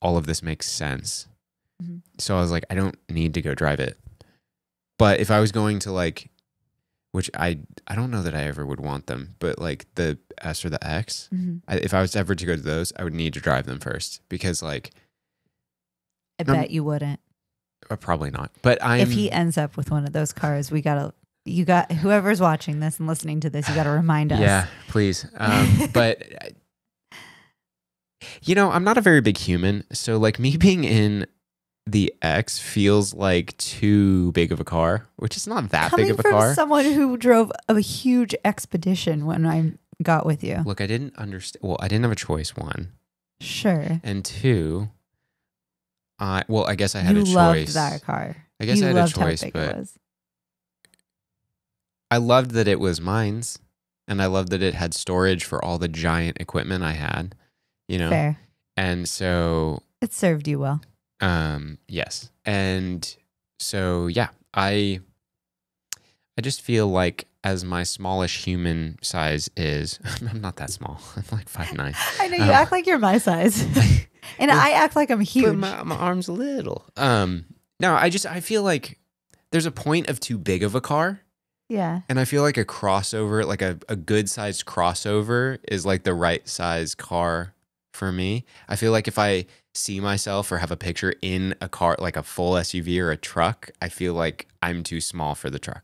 All of this makes sense. Mm-hmm. So I was like, I don't need to go drive it. But if I was going to like, which I don't know that I ever would want them, but like the S or the X, Mm-hmm. if I was ever to go to those, I would need to drive them first because like, I bet you wouldn't. probably not. But If he ends up with one of those cars, you got whoever's watching this and listening to this, you got to remind us. Yeah, please. But I'm not a very big human, so like me being in the X feels like too big of a car, which is not that Coming big of a from car. someone who drove a huge expedition when I got with you. Look, I didn't understand. Well, I didn't have a choice. 1 Sure. and 2. I guess I had You a choice. loved that car. I guess You I had a loved how choice, big but it was. I loved that it was mine's, and I loved that it had storage for all the giant equipment I had. Fair. And so It served you well. yes. And so, yeah, I just feel like as my smallish human size is, I'm not that small. I'm like 5'9". I know you act like you're my size. And I act like I'm huge. But my arm's little. No, I feel like there's a point of too big of a car. Yeah. And I feel like a crossover, like a good sized crossover is like the right size car for me. I feel like if I see myself or have a picture in a car, like a full SUV or a truck, I feel like I'm too small for the truck.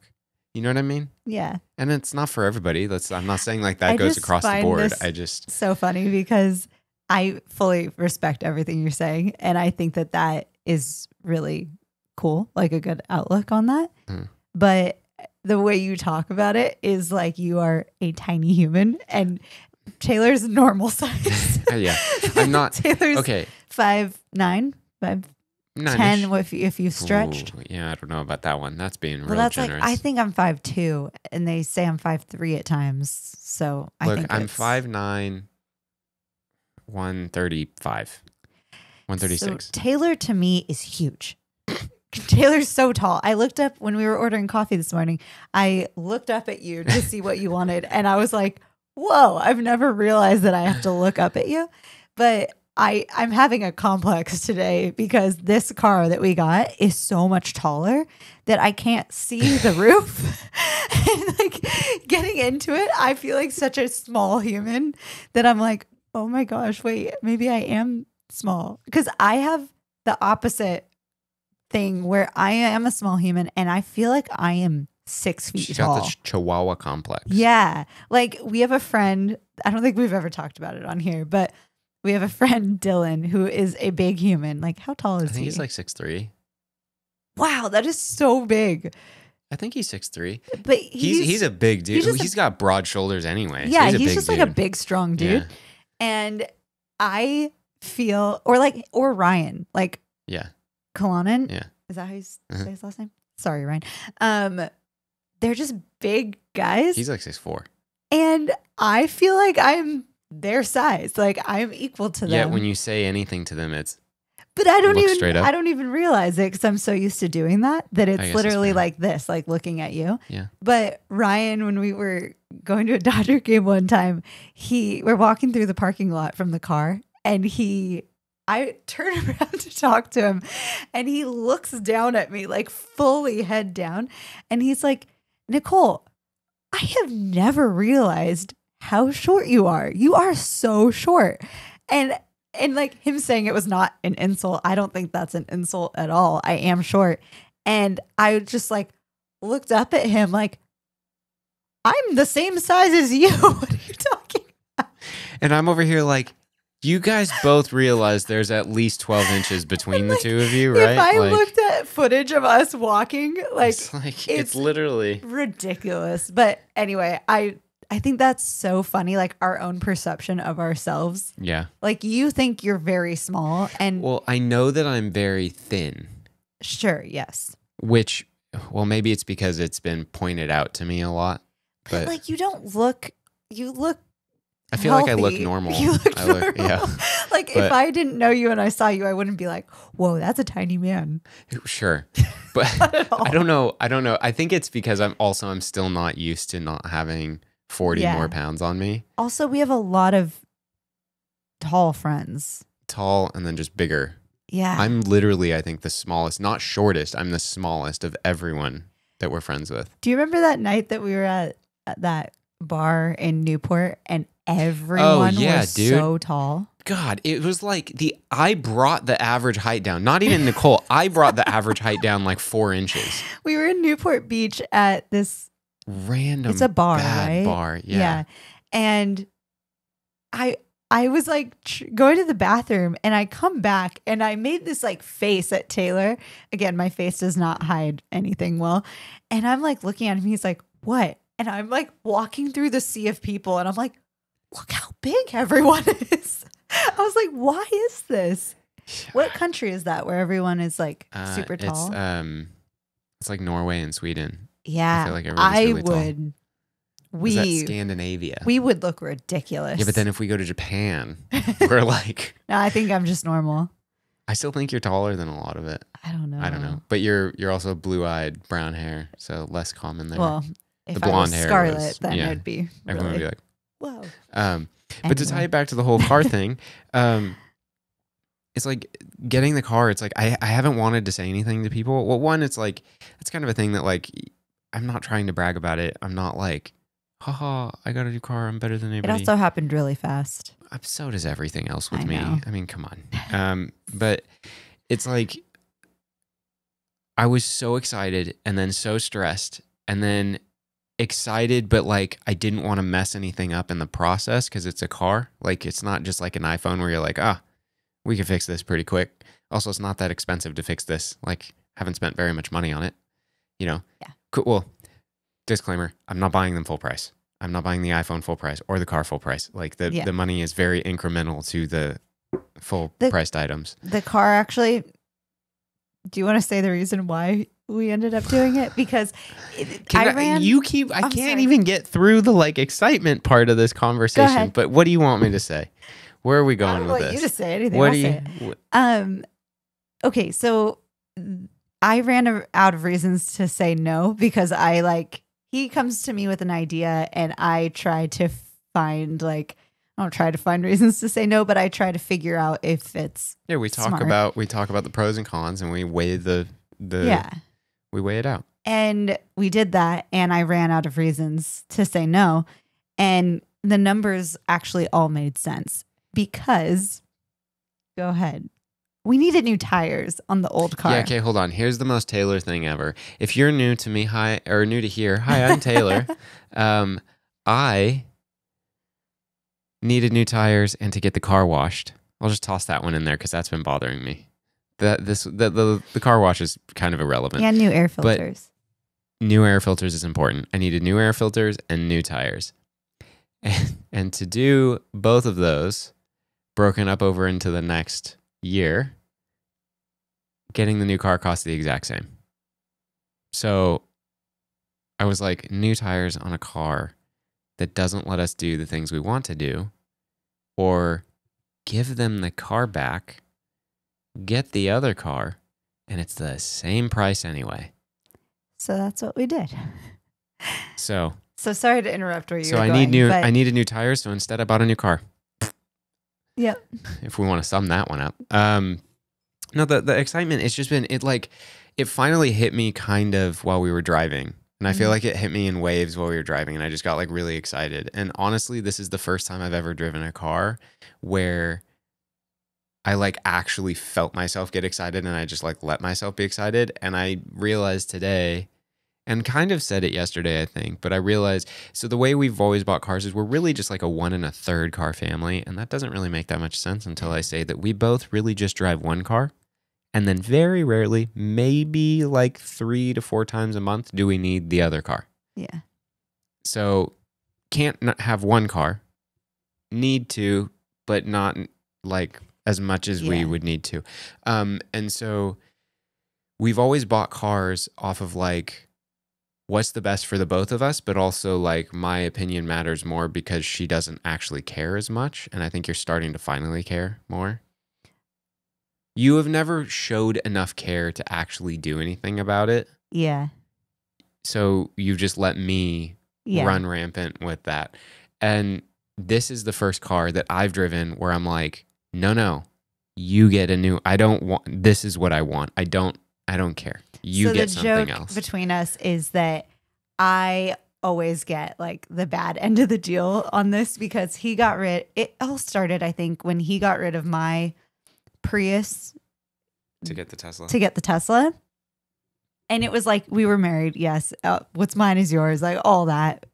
You know what I mean? Yeah. And it's not for everybody. I'm not saying like that goes just across the find board. this so funny because I fully respect everything you're saying. And I think that is really cool, like a good outlook on that. But the way you talk about it is like you are a tiny human and Taylor's normal size. Yeah. I'm not. Taylor's Okay. 5'9", 5'10" if you've stretched. Ooh, yeah, I don't know about that one. That's being real Well, that's generous. like, I think I'm 5'2", and they say I'm 5'3" at times. So I think I'm it's 5'9", 135, 136. So Taylor to me is huge. Taylor's so tall. I looked up when we were ordering coffee this morning. I looked up at you to see what you wanted. And I was like, whoa, I've never realized that I have to look up at you. But I'm having a complex today because this car that we got is so much taller that I can't see the roof. And like getting into it, I feel like such a small human that I'm like, oh my gosh, wait, maybe I am small. Because I have the opposite thing where I am a small human and I feel like I am 6 feet She's tall. got the Chihuahua complex. Yeah. Like we have a friend, I don't think we've ever talked about it on here, but we have a friend, Dylan, who is a big human. Like how tall is I think he? he's like 6'3". Wow, that is so big. I think he's 6'3". But He's a big dude. he's Got broad shoulders anyway. So yeah, he's a he's big just dude. like a big, strong dude. Yeah. And I feel, or Ryan, like Yeah. Kalanen. Yeah. Is that how you say his last name? Sorry, Ryan. They're just big guys. He's like 6'4". And I feel like I'm their size. Like I'm equal to them. Yeah, when you say anything to them, it's but I look straight up. don't even realize it because I'm so used to doing that I it's guess literally that's fair. like this, like looking at you. Yeah. But Ryan, when we were going to a Dodger game one time, we're walking through the parking lot from the car and I turn around to talk to him and he looks down at me like fully head down. And he's like, Nicole, I have never realized how short you are. You are so short. And like him saying it was not an insult. I don't think that's an insult at all. I am short. And I just like looked up at him like, I'm the same size as you. What are you talking about? And I'm over here like, you guys both realize there's at least 12 inches between the two of you, right? If I like, looked at footage of us walking, like it's literally ridiculous. But anyway, I think that's so funny, like our own perception of ourselves. yeah. Like you think you're very small and Well, I know that I'm very thin, sure, yes. which, well, maybe it's because it's been pointed out to me a lot. But like you look I feel like I look healthy. normal. You look normal. Yeah. Like But- if I didn't know you and I saw you, I wouldn't be like, whoa, that's a tiny man. Sure. But Not at all. I don't know. I think it's because I'm still not used to not having 40 Yeah. more pounds on me. Also, we have a lot of tall friends. Tall and then just bigger. Yeah. I'm literally, I think, the smallest, not shortest. I'm the smallest of everyone that we're friends with. Do you remember that night that we were at that bar in Newport and everyone was dude. so tall? God, it was like I brought the average height down. Not even Nicole. I brought the average height down like 4 inches. We were in Newport Beach at this Random. it's a bar, bad right? bar. Yeah. And I was like going to the bathroom and I come back and I made this like face at Taylor. Again, my face does not hide anything well. And I'm like looking at him. He's like, what? And I'm like walking through the sea of people and I'm like, look how big everyone is. I was like, why is this? What country is that where everyone is like super tall? It's like Norway and Sweden. Yeah. I feel like everybody's really tall. would. Is that Scandinavia? We would look ridiculous. Yeah, but then if we go to Japan, we're like, no, I think I'm just normal. I still think you're taller than a lot of it. I don't know. I don't know. But you're also blue-eyed, brown hair, so less common there. Well, if The I blonde was hair Scarlet, was- then yeah. it'd be Everyone really, would be like, whoa. But to tie it back to the whole car thing, it's like getting the car. It's like I haven't wanted to say anything to people. Well, one, it's like it's kind of a thing that like I'm not trying to brag about it. I'm not like, haha, I got a new car. I'm better than It anybody. also happened really fast. So does everything else with I me. know. I mean, come on. But it's like I was so excited and then so stressed and then excited, but like I didn't want to mess anything up in the process because it's a car. Like it's not just like an iPhone where you're like, we can fix this pretty quick. Also, it's not that expensive to fix this. Like, haven't spent very much money on it. You know? Yeah. Cool. Well, disclaimer, I'm not buying them full price. I'm not buying the iPhone full price or the car full price. Like the money is very incremental to the full priced items. The car actually, do you want to say the reason why we ended up doing it? Because I can't sorry. Even get through the like excitement part of this conversation. ahead. But what do you want me to say? Where are we I going don't with want this? you to say anything. What I'll do say you? it. Okay, so I ran out of reasons to say no because he comes to me with an idea and I try to find I don't try to find reasons to say no, but I try to figure out if it's We talk smart. about the pros and cons and we weigh we weigh it out. And we did that and I ran out of reasons to say no. And the numbers actually all made sense because go ahead. We needed new tires on the old car. Yeah, okay, hold on. Here's the most Taylor thing ever. If you're new to me, new to here, hi, I'm Taylor. I needed new tires and to get the car washed. I'll just toss that one in there because that's been bothering me. The car wash is kind of irrelevant. And new air filters. New air filters is important. I needed new air filters and new tires. And to do both of those, broken up over into the next year, getting the new car cost the exact same. So I was like, new tires on a car that doesn't let us do the things we want to do, or give them the car back, get the other car, and it's the same price anyway. So that's what we did. So sorry to interrupt where you were I going. I needed new tires, so instead I bought a new car. Yep. If we want to sum that one up. No, the excitement, it's just been, it finally hit me kind of while we were driving. And I feel like it hit me in waves while we were driving and I just got like really excited. And honestly, this is the first time I've ever driven a car where I like actually felt myself get excited and I just like let myself be excited. And I realized today, and kind of said it yesterday, I think, but I realized, so the way we've always bought cars is we're really just like a 1 1/3 car family. And that doesn't really make that much sense until I say that we both really just drive one car. And then very rarely, maybe like 3 to 4 times a month, do we need the other car. Yeah. So can't not have one car, need to, but not like as much as we would need to. And so we've always bought cars off of like, what's the best for the both of us, but also like my opinion matters more because she doesn't actually care as much. And I think you're starting to finally care more. You have never showed enough care to actually do anything about it. Yeah. So you've just let me run rampant with that. And this is the first car that I've driven where I'm like, no, you get a new, I don't want, this is what I want. I don't care. You get something else. So the joke between us is that I always get like the bad end of the deal on this because it all started, I think, when he got rid of my Prius to get the Tesla. And it was like, we were married. Yes. What's mine is yours. Like all that.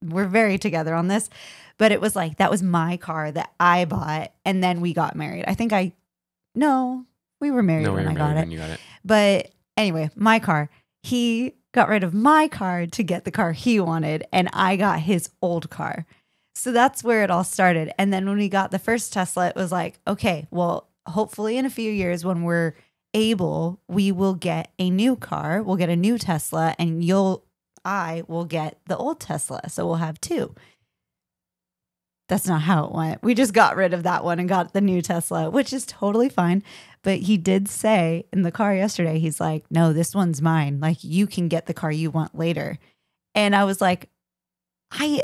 We're very together on this, but it was like, that was my car that I bought. And then we got married. I think we were married when I got it. You got it. But anyway, my car, he got rid of my car to get the car he wanted. And I got his old car. So that's where it all started. And then when we got the first Tesla, it was like, okay, well, hopefully in a few years when we're able, we will get a new car. We'll get a new Tesla and I will get the old Tesla. So we'll have 2. That's not how it went. We just got rid of that one and got the new Tesla, which is totally fine. But he did say in the car yesterday, he's like, no, this one's mine. Like you can get the car you want later. And I was like, I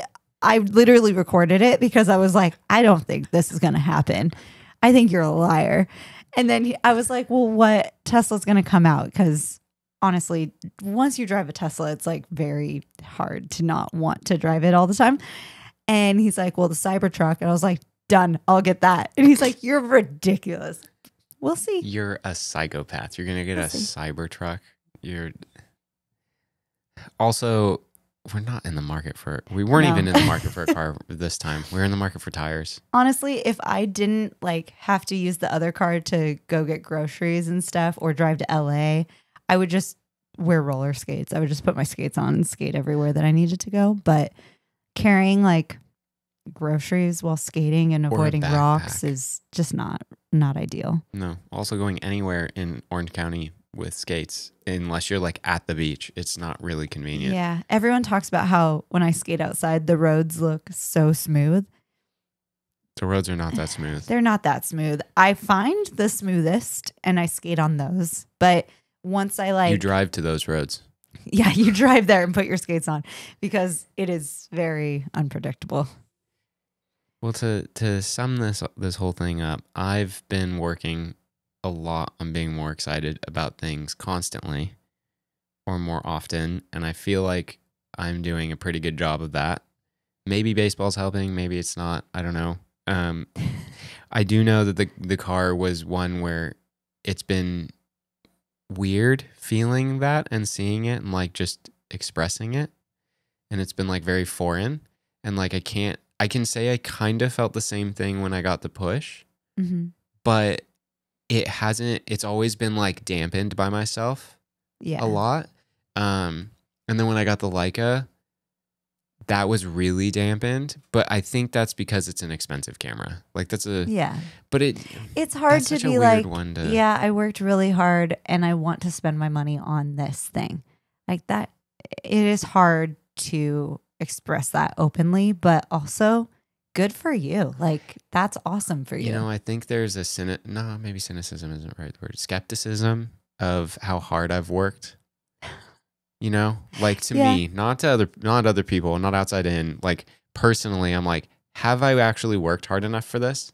literally recorded it because I was like, I don't think this is going to happen. I think you're a liar. And then I was like, well, what Tesla's going to come out? Because honestly, once you drive a Tesla, it's like very hard to not want to drive it all the time. And he's like, well, the Cybertruck. And I was like, done. I'll get that. And he's like, you're ridiculous. We'll see. You're a psychopath. You're going to get a Cybertruck. Also, we're not in the market we weren't even in the market for a car this time. We're in the market for tires. Honestly, if I didn't like have to use the other car to go get groceries and stuff or drive to LA, I would just wear roller skates. I would just put my skates on and skate everywhere that I needed to go. But carrying like groceries while skating and avoiding rocks is just not ideal. No. Also going anywhere in Orange County with skates, unless you're like at the beach, it's not really convenient. Yeah. Everyone talks about how when I skate outside, the roads look so smooth. The roads are not that smooth. They're not that smooth. I find the smoothest and I skate on those. But once you drive to those roads. Yeah, you drive there and put your skates on because it is very unpredictable. Well, to sum this whole thing up, I've been working a lot on being more excited about things constantly or more often, and I feel like I'm doing a pretty good job of that. Maybe baseball's helping, maybe it's not. I don't know. I do know that the car was one where it's been weird feeling that and seeing it and like just expressing it, and it's been like very foreign, and like I can say I kind of felt the same thing when I got the push, but it's always been like dampened by myself a lot. And then when I got the Leica, that was really dampened, but I think that's because it's an expensive camera. Like but it's hard to be like, I worked really hard and I want to spend my money on this thing like that. It is hard to express that openly, but also good for you. Like that's awesome for you. You know, I think there's maybe cynicism isn't the right word. Skepticism of how hard I've worked. You know, like to me, not other people, not outside in. Like personally, I'm like, have I actually worked hard enough for this?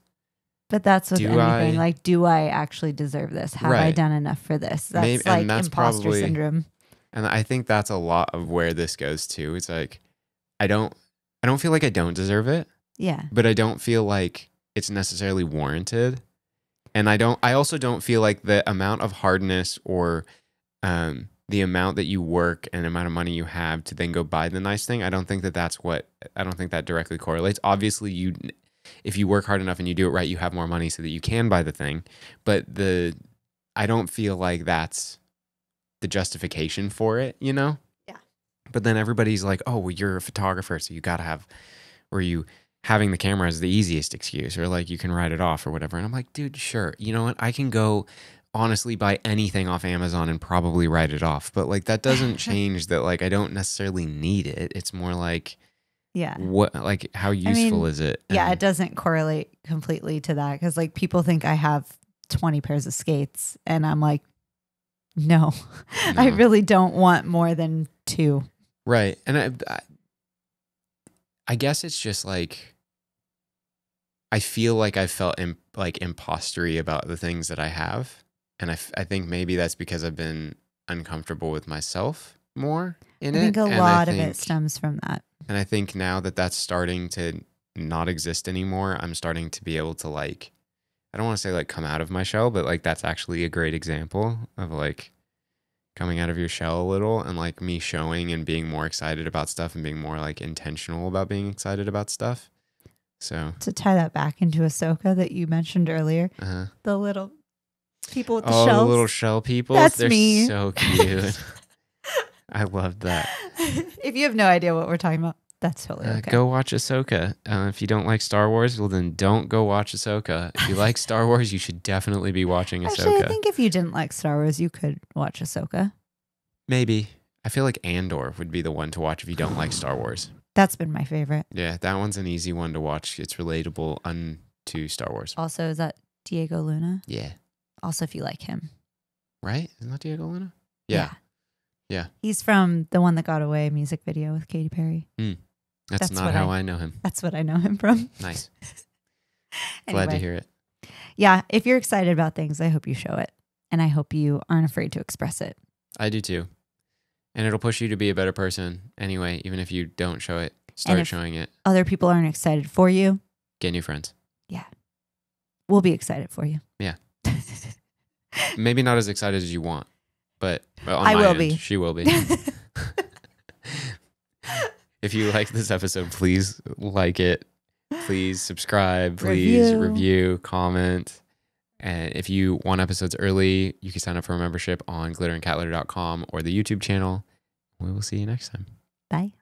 But that's with anything. Like, do I actually deserve this? Have I done enough for this? That's that's imposter syndrome. And I think that's a lot of where this goes to. It's like, I don't feel like I don't deserve it. Yeah. But I don't feel like it's necessarily warranted. And I also don't feel like the amount of hardness or the amount that you work and the amount of money you have to then go buy the nice thing, I don't think that I don't think that directly correlates. Obviously, if you work hard enough and you do it right, you have more money so that you can buy the thing. But I don't feel like that's the justification for it, you know? Yeah. But then everybody's like, oh, well, you're a photographer, so you got to have, or you having the camera is the easiest excuse, or like you can write it off or whatever. And I'm like, dude, sure. You know what? I can go honestly buy anything off Amazon and probably write it off. But like that doesn't change that like I don't necessarily need it. It's more like, Yeah. what, like how useful is it? Yeah, And- it doesn't correlate completely to that because like people think I have 20 pairs of skates and I'm like, no, I No. really don't want more than 2. Right. And I guess it's just like, I feel like I felt like impostery about the things that I have. And I think maybe that's because I've been uncomfortable with myself more in it. I think a And lot of think- it stems from that. And I think now that that's starting to not exist anymore, I'm starting to be able to like, I don't want to say like come out of my shell, but like that's actually a great example of like coming out of your shell a little and like me showing and being more excited about stuff and being more like intentional about being excited about stuff. So, To tie that back into Ahsoka that you mentioned earlier, the little people with the oh, shells. the little shell people. That's They're me. so cute. I loved that. If you have no idea what we're talking about, that's totally okay. Go watch Ahsoka. If you don't like Star Wars, well, then don't go watch Ahsoka. If you like Star Wars, you should definitely be watching Ahsoka. Actually, I think if you didn't like Star Wars, you could watch Ahsoka. Maybe. I feel like Andor would be the one to watch if you don't like Star Wars. That's been my favorite. Yeah, that one's an easy one to watch. It's relatable to Star Wars. Also, is that Diego Luna? Yeah. Also, if you like him. Right? Isn't that Diego Luna? Yeah. Yeah. He's from The One That Got Away music video with Katy Perry. That's not what how I know him. That's what I know him from. Nice. Glad to Anyway. hear it. Yeah, if you're excited about things, I hope you show it. And I hope you aren't afraid to express it. I do too. And it'll push you to be a better person anyway, even if you don't show it. And Start if showing it. other people aren't excited for you, Get new friends. we'll be excited for you. Yeah. Maybe not as excited as you want, but on I my will end, be. She will be. If you like this episode, please like it. Please subscribe. Please review, comment. And if you want episodes early, you can sign up for a membership on glitterandcatlitter.com or the YouTube channel. We will see you next time. Bye.